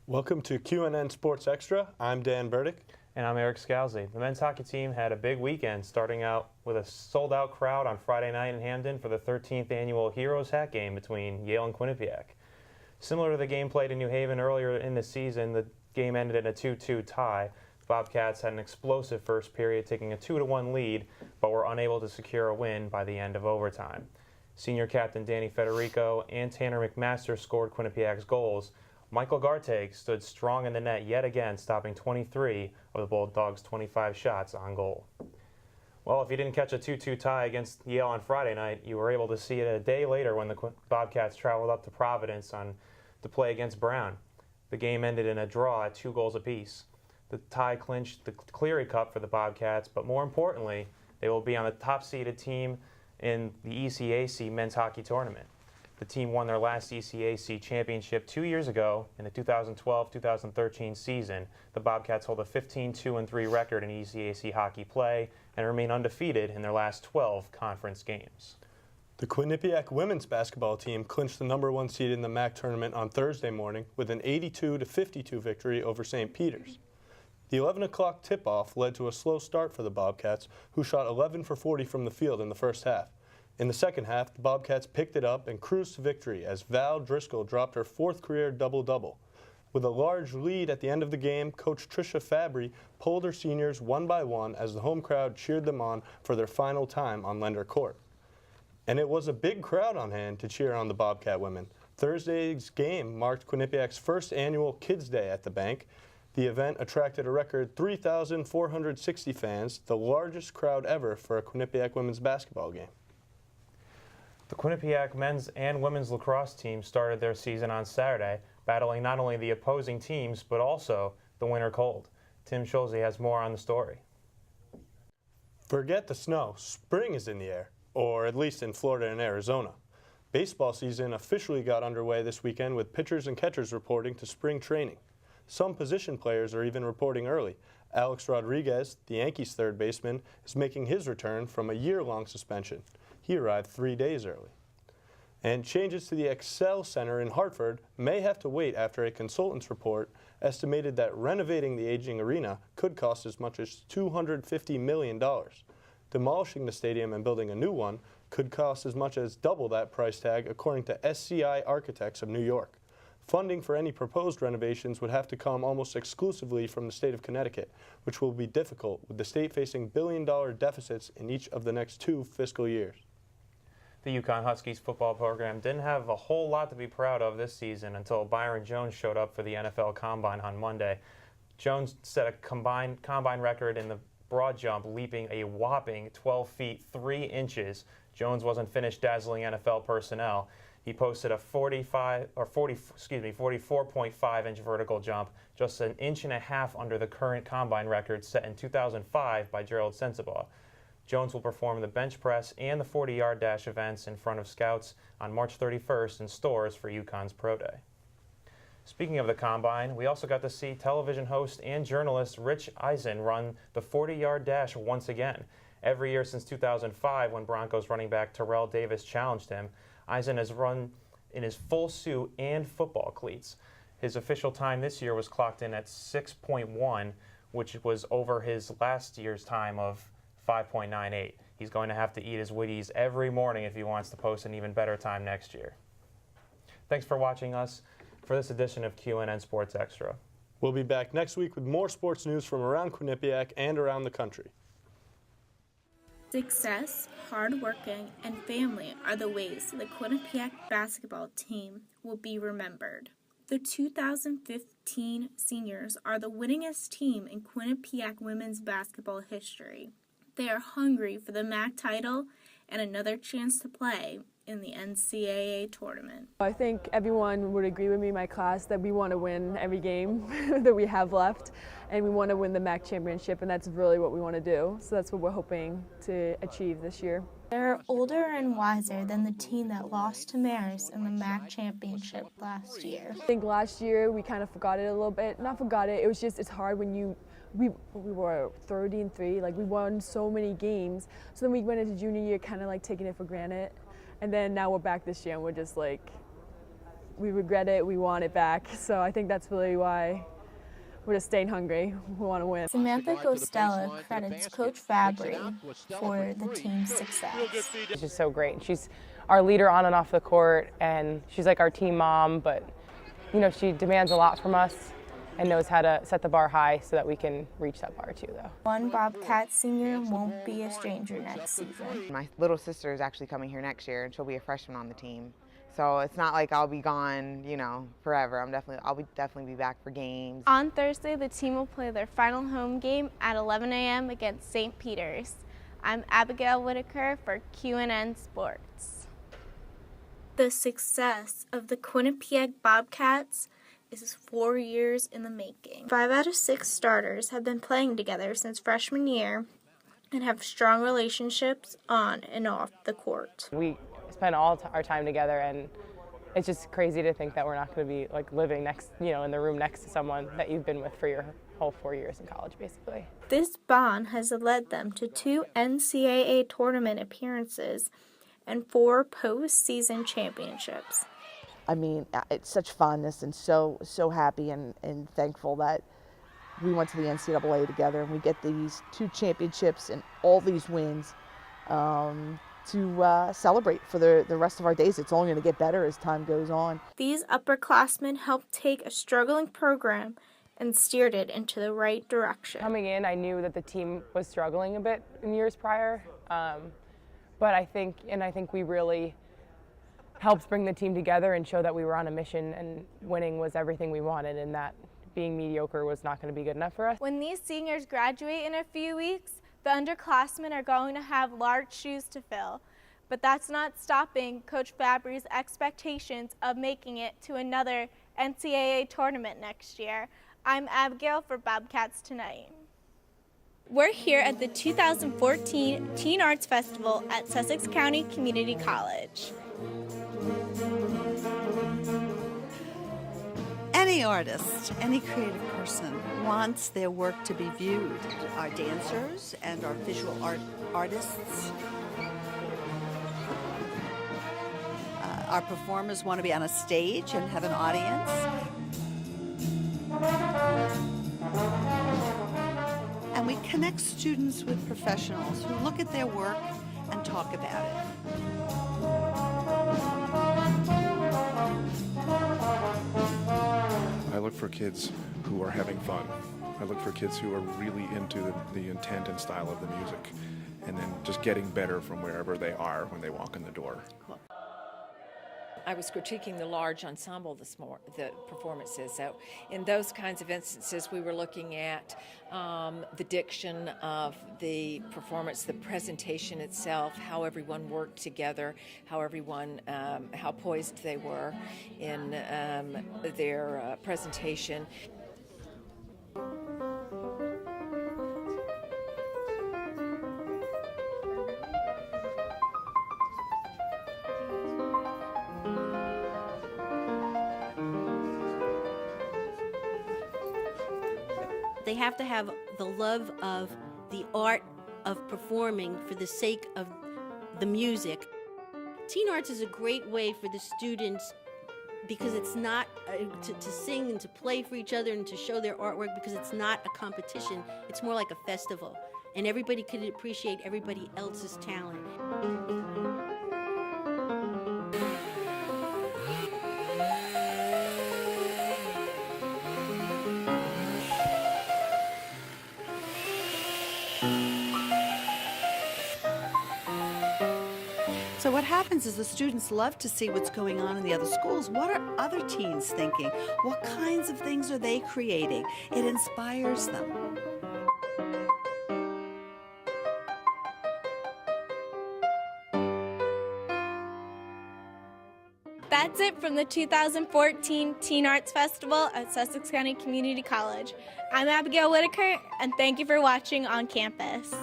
Welcome to QNN Sports Extra. I'm Dan Burdick. And I'm Eric Scalzi. The men's hockey team had a big weekend, starting out with a sold-out crowd on Friday night in Hamden for the 13th annual Heroes Hat Game between Yale and Quinnipiac. Similar to the game played in New Haven earlier in the season, the game ended in a 2-2 tie. The Bobcats had an explosive first period, taking a 2-1 lead, but were unable to secure a win by the end of overtime. Senior captain Danny Federico and Tanner McMaster scored Quinnipiac's goals. Michael Garteg stood strong in the net yet again, stopping 23 of the Bulldogs' 25 shots on goal. Well, if you didn't catch a 2-2 tie against Yale on Friday night, you were able to see it a day later when the Bobcats traveled up to Providence to play against Brown. The game ended in a draw at 2 goals apiece. The tie clinched the Cleary Cup for the Bobcats, but more importantly, they will be on the top-seeded team in the ECAC men's hockey tournament. The team won their last ECAC championship 2 years ago in the 2012-2013 season. The Bobcats hold a 15-2-3 record in ECAC hockey play and remain undefeated in their last 12 conference games. The Quinnipiac women's basketball team clinched the #1 seed in the MAC tournament on Thursday morning with an 82-52 victory over St. Peter's. The 11 o'clock tip-off led to a slow start for the Bobcats, who shot 11 for 40 from the field in the first half. In the second half, the Bobcats picked it up and cruised to victory as Val Driscoll dropped her 4th career double-double. With a large lead at the end of the game, Coach Tricia Fabry pulled her seniors one by one as the home crowd cheered them on for their final time on Lender Court. And it was a big crowd on hand to cheer on the Bobcat women. Thursday's game marked Quinnipiac's first annual Kids Day at the Bank. The event attracted a record 3,460 fans, the largest crowd ever for a Quinnipiac women's basketball game. The Quinnipiac men's and women's lacrosse teams started their season on Saturday, battling not only the opposing teams, but also the winter cold. Tim Schulze has more on the story. Forget the snow. Spring is in the air, or at least in Florida and Arizona. Baseball season officially got underway this weekend with pitchers and catchers reporting to spring training. Some position players are even reporting early. Alex Rodriguez, the Yankees' third baseman, is making his return from a year-long suspension. He arrived 3 days early. And changes to the Excel Center in Hartford may have to wait after a consultant's report estimated that renovating the aging arena could cost as much as $250 million. Demolishing the stadium and building a new one could cost as much as double that price tag, according to SCI Architects of New York. Funding for any proposed renovations would have to come almost exclusively from the state of Connecticut, which will be difficult with the state facing billion-dollar deficits in each of the next 2 fiscal years. The UConn Huskies football program didn't have a whole lot to be proud of this season until Byron Jones showed up for the NFL Combine on Monday. Jones set a combine record in the broad jump, leaping a whopping 12 feet 3 inches. Jones wasn't finished dazzling NFL personnel. He posted a 44.5-inch vertical jump, just an inch and a half under the current combine record set in 2005 by Gerald Sensabaugh. Jones will perform the bench press and the 40-yard dash events in front of scouts on March 31st in stores for UConn's Pro Day. Speaking of the Combine, we also got to see television host and journalist Rich Eisen run the 40-yard dash once again. Every year since 2005, when Broncos running back Terrell Davis challenged him, Eisen has run in his full suit and football cleats. His official time this year was clocked in at 6.1, which was over his last year's time of 5.98. He's going to have to eat his Wheaties every morning if he wants to post an even better time next year. Thanks for watching us for this edition of QNN Sports Extra. We'll be back next week with more sports news from around Quinnipiac and around the country. Success, hard working, and family are the ways the Quinnipiac basketball team will be remembered. The 2015 seniors are the winningest team in Quinnipiac women's basketball history. They are hungry for the MAC title and another chance to play in the NCAA tournament. I think everyone would agree with me in my class that we want to win every game that we have left, and we want to win the MAC championship, and that's really what we want to do. So that's what we're hoping to achieve this year. They're older and wiser than the team that lost to Marist in the MAC championship last year. I think last year we kind of forgot it a little bit. Not forgot it, it was just, it's hard when we were 30-3, like we won so many games. So then we went into junior year kind of like taking it for granted. And then now we're back this year and we're just like, we regret it, we want it back. So I think that's really why we're just staying hungry. We want to win. Samantha Costello credits Coach Fabry for the team's success. She's just so great. She's our leader on and off the court, and she's like our team mom, but you know, she demands a lot from us and knows how to set the bar high so that we can reach that bar too, though. One Bobcat senior won't be a stranger next season. My little sister is actually coming here next year, and she'll be a freshman on the team. So it's not like I'll be gone, you know, forever. I'll definitely be back for games. On Thursday, the team will play their final home game at 11 a.m. against St. Peter's. I'm Abigail Whitaker for QNN Sports. The success of the Quinnipiac Bobcats is 4 years in the making. 5 out of 6 starters have been playing together since freshman year and have strong relationships on and off the court. We spend all our time together, and it's just crazy to think that we're not going to be like living next, you know, in the room next to someone that you've been with for your whole 4 years in college, basically. This bond has led them to 2 NCAA tournament appearances and 4 postseason championships. I mean, it's such funness and so happy and thankful that we went to the NCAA together and we get these 2 championships and all these wins to celebrate for the rest of our days. It's only going to get better as time goes on. These upperclassmen helped take a struggling program and steered it into the right direction. Coming in, I knew that the team was struggling a bit in years prior, but I think we really helped bring the team together and show that we were on a mission, and winning was everything we wanted, and that being mediocre was not going to be good enough for us. When these seniors graduate in a few weeks, the underclassmen are going to have large shoes to fill. But that's not stopping Coach Fabry's expectations of making it to another NCAA tournament next year. I'm Abigail for Bobcats Tonight. We're here at the 2014 Teen Arts Festival at Sussex County Community College. Any artist, any creative person wants their work to be viewed. Our dancers and our visual artists, our performers want to be on a stage and have an audience. And we connect students with professionals who look at their work and talk about it. I look for kids who are having fun. I look for kids who are really into the intent and style of the music, and then just getting better from wherever they are when they walk in the door. I was critiquing the large ensemble the performances. So in those kinds of instances, we were looking at the diction of the performance, the presentation itself, how everyone worked together, how poised they were in their presentation. They have to have the love of the art of performing for the sake of the music. Teen Arts is a great way for the students, because it's not to sing and to play for each other and to show their artwork, because it's not a competition. It's more like a festival, and everybody can appreciate everybody else's talent. So what happens is the students love to see what's going on in the other schools. What are other teens thinking? What kinds of things are they creating? It inspires them. That's it from the 2014 Teen Arts Festival at Sussex County Community College. I'm Abigail Whitaker, and thank you for watching On Campus.